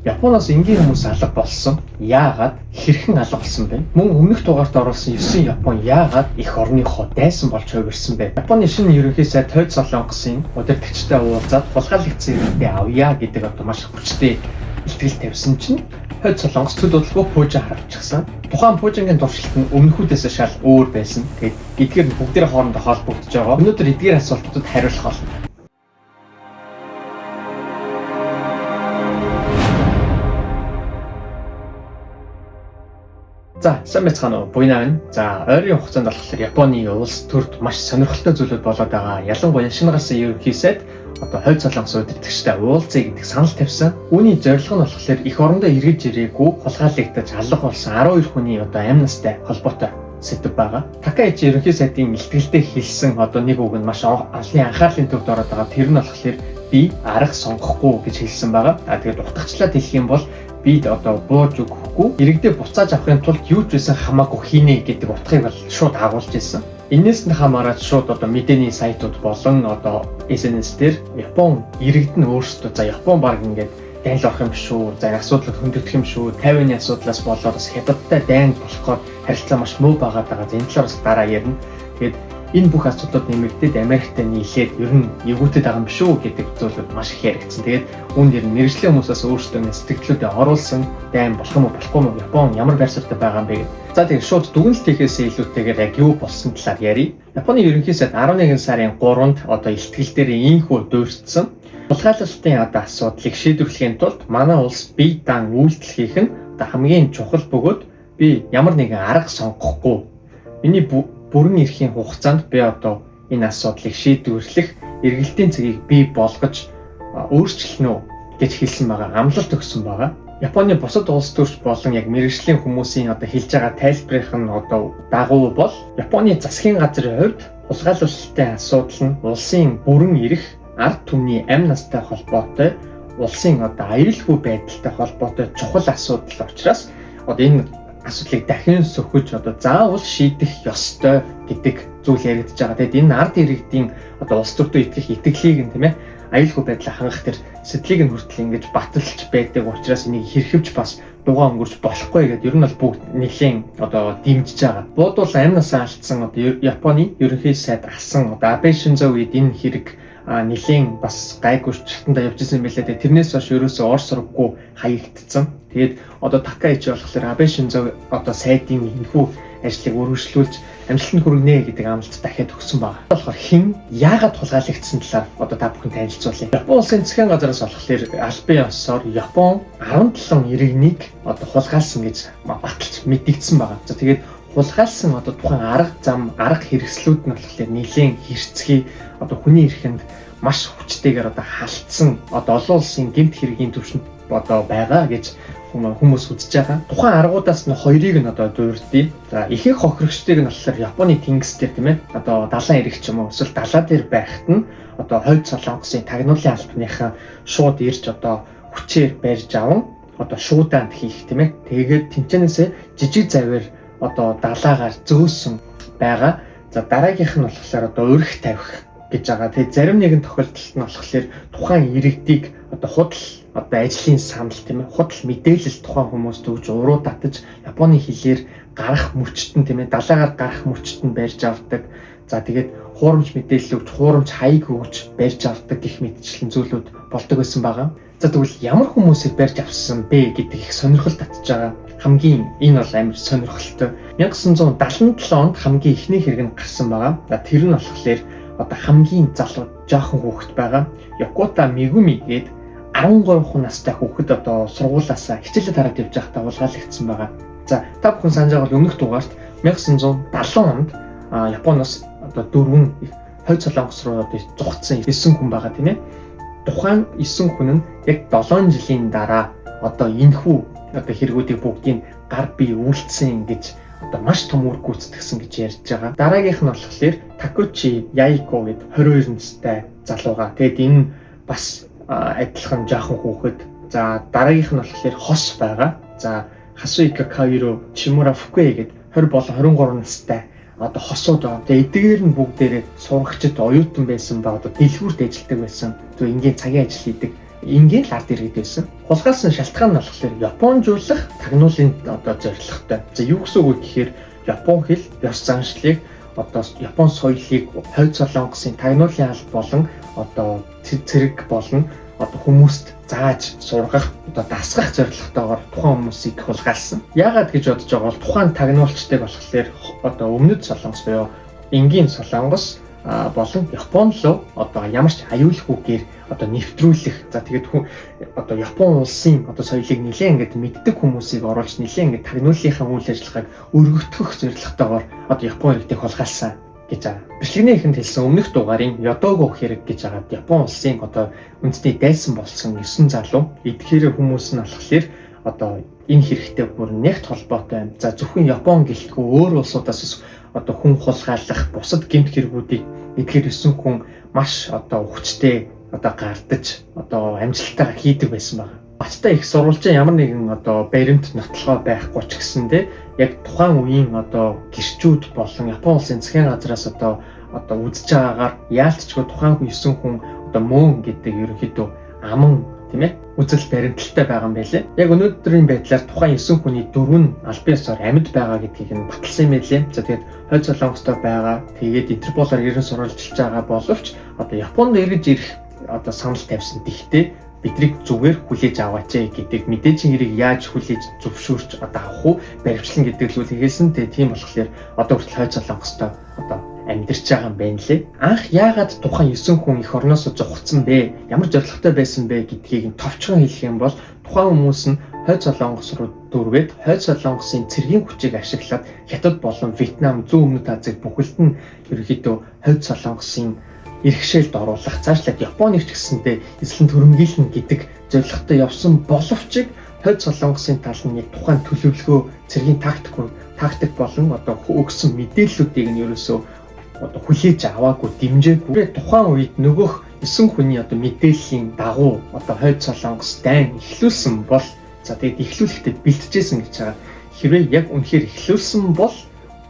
Японоос энгийн хүмүүс алга болсон. Яагаад? Хэрхэн алга болсон бэ? Мөн өмнөх дугаарт оруулсан 9 Япон яагаад эх орныхоо дайсан болж хувирсан бэ? Японы шинэ ерөнхий сайд Тойд Солонгосын удирдагчтай уулзаад хулгайлагдсан иргэдээ авъя гэдэг маш хүчтэй илтгэл тавьсан чинь Тойд Солонгос төд бодлого пуужин харавчихсан. Тухайн пуужингийн туршилт нь өмнөхүүдээс шал өөр байсан. Тэгээд эдгээр нь бүгдээр хоорондоо холбогдож байгаа. Өнөөдөр эдгээр асуултуудад хариулах болно. За, сайн байцгаана уу? Буйнаа байна. За, ойрын хугацаанд болохоор Японы улс төрд маш сонирхолтой зүйлүүд болоод байгаа. Ялангуяа шинэ гарсан ерөнхий сайд Тойд Солонгос удирдагчтай уулзъя гэдэг санал тавьсан. Үүний зорилго нь болохоор эх орондоо эргэж ирээгүй хулгайлагдаж алга болсон 12 хүний амь настай холбоотой сэдв байгаа. Такаичи ерөнхий сайдын илтгэлдээ хэлсэн нэг үг нь маш олонний анхаарлын төвд ороод байгаа. Тэр нь болохоор би арга сонгохгүй гэж хэлсэн байгаа. Тэгээд утгачлаад хэлэх юм бол бид бууж өгөхгүй иргэдээ буцааж авахын тулд юу ч байсан хамаагүй хийнэ гэдэг утгыг бол шууд агуулж ирсэн. Энээс нь хамаараад шууд мэдээний сайтууд болон SNS дээр Япон иргэд нь өөрсдөө Япон баг ингээд дайнд орох юм шүү. Асуудлууд хөндөгдөх юм шүү. 50-ны асуудлаас болоод бас хятадтай дайнд болохоор харилцаа маш муу байгаад байгаа. Энэ талаар бас дараа ярина. Тэгээд энэ бүх асуудлууд нэмэгдээд Америктэй нийлээд ер нь эвгүүтэд байгаа юм шүү гэдэг зүйлүүд маш их яригдсан. Тэгээд үүнд ер нь мэргэжлийн хүмүүсээс өөрсдөө сэтгэлдлүүдээ оруулсан дайм болох юм уу болохгүй юм Япон ямар байр суурьтай байгаа юм бэ гэдэг. За тэгээд шууд дүгнэлт хийхээс илүүтэйгээр яг юу болсон талаар ярив. Японы ерөнхий сайд 11 сарын 3-нд илтгэл дээр ийхүү дуурьцсан. Хулгайлалтын асуудлыг шийдвэрлэхийн тулд манай улс бие даан үйлдэл хийх нь хамгийн чухал бөгөөд би ямар нэгэн арга сонгохгүй. Миний бүрэн эрхийн хугацаанд би энэ асуудлыг шийдвэрлэх эргэлтийн цэгийг бий болгож өөрчлөнө гэж хэлсэн байгаа. Амлалт өгсөн байгаа. Японы бусад улс төрч болон яг мэргэжлийн хүмүүсийн хэлж байгаа тайлбарын дагуу бол Японы засгийн газрын хувьд хулгайлалтын асуудал нь улсын бүрэн эрх, ард түмний амь настай холбоотой, улсын аюулгүй байдалтай холбоотой чухал асуудал учраас энэ асуудлыг дахин сөхөж заавал шийдэх ёстой гэдэг зүйл яригдж байгаа. Тэгэд энэ ард иргэдийн улс төртөө итгэх итгэлийг нь аюулгүй байдлаа хангах тэр сэтлийг нь хүртэл ингэж баталж байдаг учраас энийг хэрхэвч бас дугаа өнгөрч болохгүй гэдэг ер нь бол бүгд нэлийн дэмжиж байгаа. Буудвал амь насаа алдсан Японы ерөнхий сайд асан Абе Шинзо үед энэ хэрэг нэлийн бас гайгүй шатанда явж исэн юм билээ. Тэрнээс хойш ерөөсөө ор сургаггүй хаягдцсан. Тэгээд Такаичи болохоор Абе Шинзо сайдын энэхүү ажлыг үргэлжлүүлж амжилтанд хүргэнэ гэдэг амлалт дахиад өгсөн байна. Тэгэхээр хэн яагаад хулгайлагдсан талаар та бүхэн танилцуулъя. Япон улсын засгийн газраас болохоор албан ёсоор Япон 17 иргэнийг хулгайлсан гэж баталж мэдэгдсэн байна. За тэгээд хулгайлсан тухайн арга зам, арга хэрэгслүүд нь болохоор нэлийн хэрцгий хүний эрхэнд маш хүчтэйгээр халтсан олон улсын гэмт хэргийн түвшинд байгаа гэж хүмүүс үзэж байгаа. Тухайн аргуудаас нь хоёрыг нь дуурдъя. За ихэнх хохирогчдыг нь болохоор Японы тэнгис дээр далайн эрэг ч юм уу эсвэл далаа дээр байхад нь Тойд Солонгосын тагнуулын албаныхан шууд ирж хүчээр барьж аван шуудаанд хийх тэгээд тэнцэнээсээ жижиг завьар далаагаар зөөсөн байгаа. За дараагийнх нь болохоор өрх тавих гэж байгаа. Тэгээд зарим нэгэн тохиолдолд нь болохоор тухайн иргэдийг худал ажлын санал худал мэдээлэл тухайн хүмүүст өгж уруу татаж Японы хэлээр гарах мөчтөн далаагаар гарах мөчтөн барьж авдаг. За тэгээд хуурамч мэдээлэл өгж хуурамч хаяг өгж барьж авдаг гэх мэтчлэн зүйлүүд болдог байсан байгаа. За тэгвэл ямар хүмүүсийг барьж авсан бэ гэдэг их сонирхол татж байгаа. Хамгийн энэ бол амар сонирхолтой. 1977 онд хамгийн ихний хэрэг нь гарсан байгаа. Тэр нь болохоор хамгийн залуу жоохон хүүхэд байгаа. Йокота Мегуми гээд 13 настай хүүхэд сургуулиасаа хичээлээ тараад явж байхдаа хулгайлагдсан байгаа. За та бүхэн санаж байгаа бол өмнөх дугаарт 1970 онд Японоос 4 Тойд Солонгос руу зугтсан 9 хүн байгаа тийм ээ. Тухайн 9 хүн нь яг 7 жилийн дараа энэхүү хэрэгүүдийг бүгдийг гар бие үйлдсэн гэж маш том үр гүйцэтгсэн гэж ярьж байгаа. Дараагийнх нь болохоор Такучи Яйко гэдэг 22 настай залууга. Тэгэд энэ бас адилхан жоохон хүүхэд. За дараагийнх нь болохоор хос байгаа. За Хасуика Кайро Чимура Фукуэ гэдэг 20 болон 23 настай хосууд байгаа. Тэгээ эдгээр нь бүгдээрээ сурагчид оюутан байсан ба дэлгүүрт ажилладаг байсан. Зөв энгийн цагийн ажил хийдэг энгийн л ард иргэд байсан. Хулгайлсан шалтгаан нь болохоор японжуулах тагнуулын зорилготой. За юу гэсэн үг вэ гэхээр Япон хэл, ёс заншлыг Япон соёлыг хойд Солонгосын тагнуулын алба болон цэрэг болон хүмүүст зааж сургах, дасгах зорилготойгоор тухайн хүмүүсийг хулгайлсан. Яагаад гэж бодож байгаа бол тухайн тагнуулчдыг болохоор өмнөд Солонгос буюу энгийн Солонгос болон Япон руу ямар ч аюулгүйгээр нэвтрүүлэх. За тэгээд Япон улсын соёлыг нэлээд ингээд мэддэг хүмүүсийг оруулж нэлээд ингээд тагнуулынхаа үйл ажиллагааг өргөтгөх зорилготойгоор Япон иргэдийг хулгайлсан гэж байгаа. Бичлэгний эхэнд хэлсэн өмнөх дугаарын Ёдого хэрэг гэж байгаа Япон улсын үндэсний дайсан болсон 9 залуу эдгээр хүмүүс нь болохоор энэ хэрэгтэй бүр нэгт холбоотой юм. За зөвхөн Япон гэлтгүй өөр улсуудаас хүн хулгайлах, бусад гэмт хэрэгүүдийг эдгээр 9 хүн маш хүчтэй гардаж амжилттайгаар хийдэг байсан байна. Баттай их сурвалжийн ямар нэгэн баримт нотлохоо байхгүй ч гэсэндээ яг тухайн үеийн гэрчүүд болон Япон улсын засгийн газраас үзэж байгаагаар яалтчгүй тухайн 9 хүн мөн гэдэг ерөнхийдөө аман тийм ээ үзэл баримталтай байгаа юм байлээ. Яг өнөөдрийн байдлаар тухайн 9 хүний 4 нь албан ёсоор амьд байгаа гэдгийг нь баталсан юм байлээ. За тэгээд хойд Солонгостой байгаа. Тэгээд Интерполоор ерөн сурвалжилж байгаа боловч Японд эргэж ирэх санал тавьсан. Тэгтээ бидрийг зүгээр хүлээж аваач гэдэг мэдээжийн хэрэг яаж хүлээж зөвшөөрч авах уу баримтлан гэдэг зүйлийг хэлсэн. Тэгээд тийм болохоор хүртэл хойд Солонгостой амьдарч байгаа юм байна лээ. Анх яагаад тухайн 9 хүн эх орноос зугцсан бэ? Ямар зорилготой байсан бэ гэдгийг товчхон хэлэх юм бол тухайн хүмүүс нь хойд Солонгос руу дөрвээд хойд Солонгосын цэргийн хүчийг ашиглаад Хятад болон Вьетнам, Зүүн Өмнөд Азийг бүхэлд нь ерөнхийдөө хойд Солонгосын иргэшээлд оруулах, цаашлаад Японыг ч гэсэндээ эзлэн түрэмгийлнэ гэдэг зорилготой явсан боловч хойд Солонгосын тал нь тухайн төлөвлөгөө, цэргийн тактик болон өгсөн мэдээллүүдийг нь ерөөсөө хүлээж аваагүй, дэмжээгүй. Тухайн үед нөгөөх 9 хүний мэдээллийн дагуу хойд Солонгос дайн эхлүүлсэн бол за тэгээд эхлүүлэхдээ бэлтжижсэн гэж байгаа. Хэрвээ яг үнэхээр эхлүүлсэн бол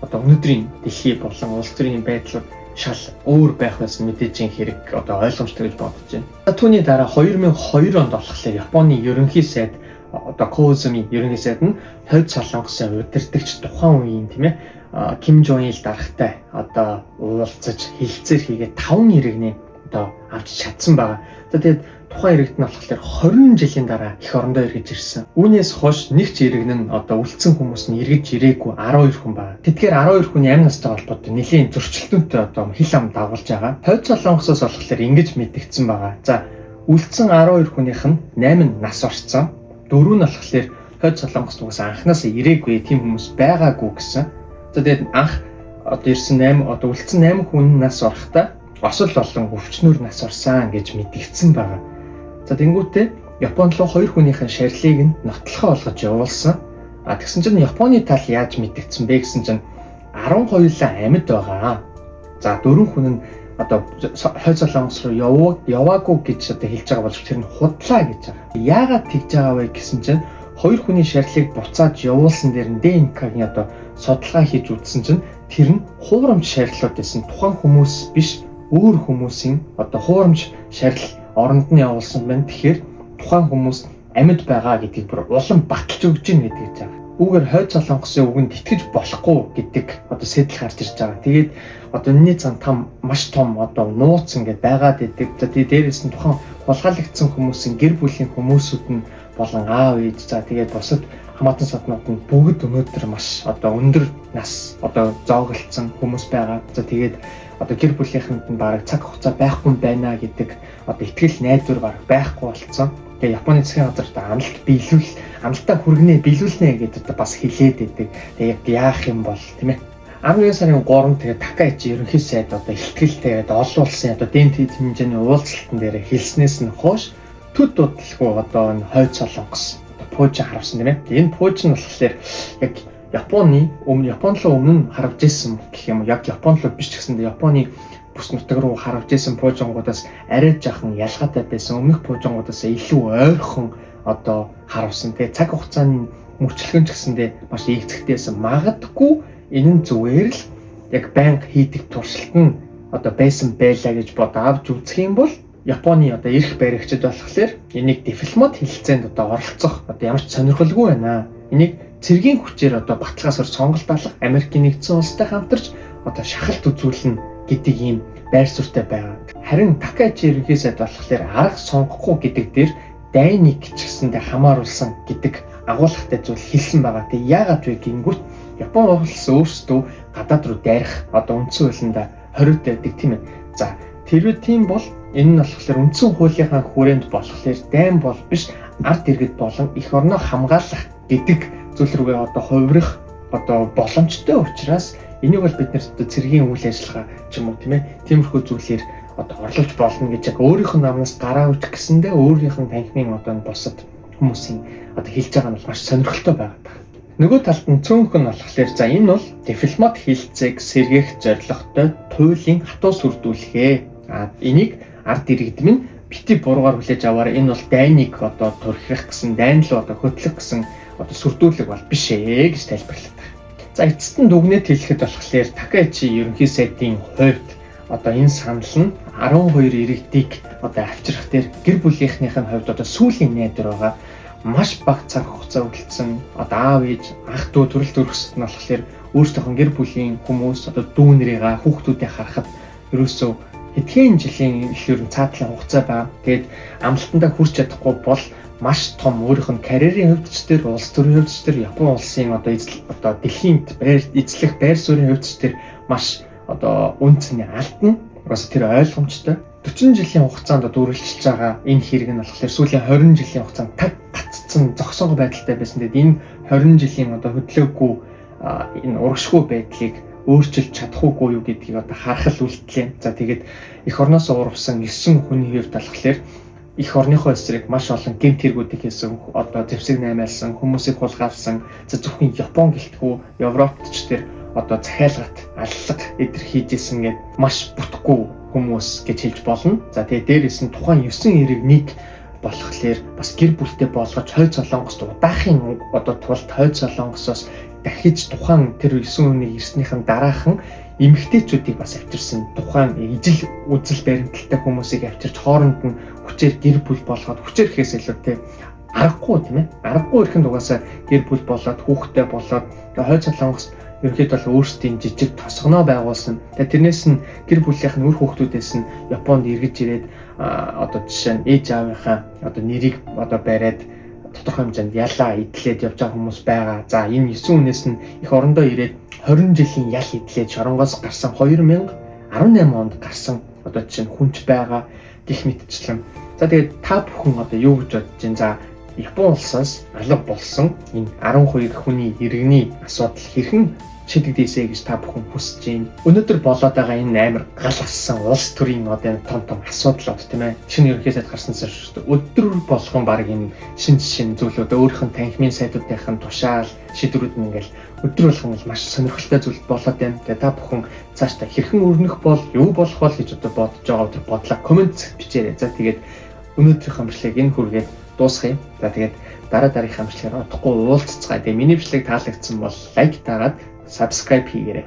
өнөөдрийн дэлхий болон улс төрийн байдлууд шал өөр байх байсан мэдээжийн хэрэг ойлгомжтой гэж бодож байна. Түүний дараа 2002 онд болохоор Японы ерөнхий сайд Коизуми ерөнхий сайд нь хойд Солонгосын удирдагч тухайн үеийн тийм ээ Ким Жон Ил даргатай уулзаж хэлцээр хийгээд 5 иргэний авч чадсан байгаа. За тэгээд тухайн иргэд нь болохоор 20 жилийн дараа эх орондоо эргэж ирсэн. Үүнээс хойш нэг ч иргэн нь үлдсэн хүмүүс нь эргэж ирээгүй 12 хүн байна. Тэдгээр 12 хүний амь настай холбоотой нэлийн зөрчилдөөнтэй хил ам дагуулж байгаа. Хойд Солонгосоос болохоор ингэж мэдэгдсэн байгаа. За үлдсэн 12 хүнийх нь 8 нас орсон. 4 нь болохоор хойд Солонгост угаасаа анханасаа ирээгүй тийм хүмүүс байгаагүй гэсэн. За тэгээд анх ирсэн 8 үлдсэн 8 хүн нас орохдоо осол болон өвчнөр нас орсон гэж мэдэгдсэн байгаа. За тэнгуүтээ Японд руу 2 хүнийхэн шарилыг нь нотлохоо олгож явуулсан. Тэгсэн чинь Японы тал яаж мэдэгдсэн бэ гэсэн чинь 12-лаа амьд байгаа. За 4 хүн нь хойд Солонгос руу яваагүй гэж хэлж байгаа болж тэр нь худлаа гэж байгаа. Яагаад тэгж байгаа вэ гэсэн чинь 2 хүний шарилыг буцааж явуулсан дээр нь ДНК-гийн судалгаа хийж үзсэн чинь тэр нь хуурамч шарилууд байсан. Тухайн хүмүүс биш, өөр хүмүүсийн хуурамч шарил оронд нь явуулсан байна. Тэгэхээр тухайн хүмүүс амьд байгаа гэдгийг бүр улам баталж өгч гин гэдэг жаа. Үүгээр хойд Солонгосын үгэнд итгэж болохгүй гэдэг сэтэл гарч ирж байгаа. Тэгээд энэний цан маш том нууц ингээд байгаад идэг. За тэгээд дээрээс нь тухайн хулгайлагдсан хүмүүсийн гэр бүлийн хүмүүсүүд нь болон аав ээж за тэгээд бусад хамаатан саднууд нь бүгд өнөөдөр маш өндөр нас зооголцсон хүмүүс байгаа. За тэгээд гэр бүлийнхэнд нь бараг цаг хугацаа байхгүй байна гэдэг итгэл найдвар бараг байхгүй болцсон. Тэгээ Японы засгийн газар амлалтаа хүргэнэ биелүүлнэ гэдэг бас хэлээд идэг. Тэгээ яг яах юм бол тийм ээ. 11 сарын 3-нд тэгээ Такаичи ерөнхий сайд ихтгэлтэй олон улсын дээд хэмжээний уулзалтан дээр хэлснээс нь хойш төд дуталгүй хойд Солонгос пуужин харавсан тийм ээ. Энэ пууж нь болохоор яг Японд руу өмнө нь харавж исэн гэх юм уу. Яг Японд руу биш ч гэсэндээ Японы бүс нутаг руу харавж исэн пуужингуудаас арай жаахан ялгаатай байсан. Өмнөх пуужингуудаас илүү ойрхон харавсан. Тэгээ цаг хугацааны мөчлөгөн ч гэсэндээ маш игцэгтэйсэн. Магадгүй энэ нь зүгээр л яг банк хийдэг туршилт нь байсан байлаа гэж авч үзэх юм бол Японы одоо эрх баригчид болохоор энийг дипломат хэлэлцээнд одоо оролцох одоо ямар ч сонирхолгүй байна. Энийг цэргийн хүчээр одоо баталгаасаар сонголт алах Америкийн нэгдсэн улстай хамтарч одоо шахалт үзүүлнэ гэдэг ийм байр суурьтай байгаа. Харин Такаичи ерөнхий сайд болохоор арга сонгохгүй гэдэг дээр дайныг ч гэсэндээ хамааруулсан гэдэг агуулгатай зүйл хэлсэн байгаа. Тэг яагаад вэ гингүүт Япон улс өөрсдөө гадаад руу дайрах одоо үндсэн хуулиндаа хориотой байдаг тийм ээ. За тэрвээ тийм бол энэ нь болохоор үндсэн хуулийнхаа хүрээнд болохоор дайн бол биш ард иргэд болон эх орноо хамгаалах гэдэг зүйл рүүгээ одоо хувирах одоо боломжтой учраас энийг бол бид нэр одоо цэргийн үйл ажиллагаа ч юм уу тийм ээ тиймэрхүү зүйлээр одоо орлуулж болно гэж яг өөрийнх нь намнаас гараа үүсгэх гэсэндээ өөрийнх нь танхимын одоо бусад хүмүүсийн одоо хэлж байгаа нь бол маш сонирхолтой байгаа. Нөгөө талд нь цөөнх нь болохоор за энэ бол дипломат хэлэлцээг сэргээх зорилготой туйлын хатуу сүрдүүлэхээ. Энийг ард иргэд минь бити буруугаар хүлээж аваарай. Энэ бол дайныг одоо турхирах гэсэн, дайн руу одоо хөтлөх гэсэн одоо сүрдүүлэг бол биш ээ гэж тайлбарлаад байна. За эцэст нь дүгнэлт хэлэхэд болохоор Такаичи ерөнхий сайдын хувьд одоо энэ санал нь 12 иргэдийг одоо авчрах дээр гэр бүлийнхнийх нь хувьд одоо сүүлийн найдвар байгаа. Маш бага цаг хугацаа үлдсэн одоо аав ээж ах дүү төрөл төрөсөд нь болохоор өөрсдийнх нь гэр бүлийн хүмүүс одоо дүү нэрийгээ хүүхдүүдээ харахад ерөөсөө хэдхэн жилийн их ерөн цаатлын хугацаа байгаа. Тэгээд амлалтандаа хүрч чадахгүй бол маш том өөрийнх нь карьерийн хувьд ч тэр улс төрийн хувьд ч тэр Япон улсын одоо дэлхийн эзлэх байр суурийн хувьд ч тэр маш одоо үн цэний алдна. Бас тэр ойлгомжтой. 40 жилийн хугацаанд үргэлжилж байгаа энэ хэрэг нь болохоор сүүлийн 20 жилийн хугацаанд таг гаццсан зогсоогоо байдалтай байсан. Тэгээд энэ 20 жилийн одоо хөдлөөгүй энэ урагшгүй байдлыг өөрчилж чадахгүй юу гэдгийг одоо харах үйлдэл. За тэгээд эх орноос урвсан 9 хүний хувьд болохоор эх орныхоо эсрэг маш олон гэмт хэрэгүүдийг хийсэн, одоо зэвсэг наймаалсан, хүмүүсийг хулгайлсан, зөвхөн Япон гэлтгүй Европт ч тэр одоо захиалгат аллах эдэр хийжсэн гэд маш бүтггүй хүмүүс гэж хэлж болно. За тэгээ дээрээс нь тухайн 9 иргэнийг болохоор бас гэр бүлтэй болгож Хойд Солонгост удаахын одоо тулд Хойд Солонгосоос дахиж тухайн тэр 9 хүний ирснийхэн дараахан эмэгтэйчүүдийг бас авчирсан. Тухайн ижил үзэл баримталтай хүмүүсийг авчирч хооронд нь хүчээр гэр бүл болгоод хүчээр гэхээс илүү те аргагүй тийм ээ. Аргагүй ихэнд угаасаа гэр бүл болоод хүүхдтэй болоод Хойд Солонгост ерөнхийдөө өөрсдийн жижиг тосгоноо байгуулсан. Тэгээ тэрнээс нь гэр бүлийнх нь үр хүүхдүүдээс нь Японд эргэж ирээд одоо жишээ нь ээж аавынхаа одоо нэрийг одоо бариад тодорхой хэмжээнд ялаа идэлээд явж байгаа хүмүүс байгаа. За энэ 9 хүнээс нь их орондоо ирээд 20 жилийн ял идэлээд шоронгоос гарсан 2018 онд гарсан одоо жишээ нь хүнч байгаа гэх мэтчлэн. За тэгээд та бүхэн одоо юу гэж бодож байна? За Япон улсаас алга болсон энэ 12 хүний иргэний асуудал хэрхэн шийдэгдээсэй гэж та бүхэн хүсэж байна. Өнөөдөр болоод байгаа энэ амар гал ассан улс төрийн одоо том асуудлууд тийм ээ. Шинэ ерөнхий сайд гарснаас өдөр болгон баг энэ шин зүйлүүд өөрийнх нь танхимын сайдуудынхын тушаал шийдвэрүүд нь ингээл өдөр болгон маш сонирхолтой зүйл болоод байна. Тэгээ та бүхэн цаашдаа хэрхэн өрнөх бол юу болох бол гэж одоо бодож байгаа өдөр бодлоо комент бичээрэй. За тэгээд өнөөдрийнхөө бичлэгийг энэ хүргээд дуусгая. За тэгээд дараагийнхаа бичлэгээр удахгүй уулзцгаая. Тэгээ миний бичлэг таалагдсан бол лайк дараад subscribe хийгээрэй.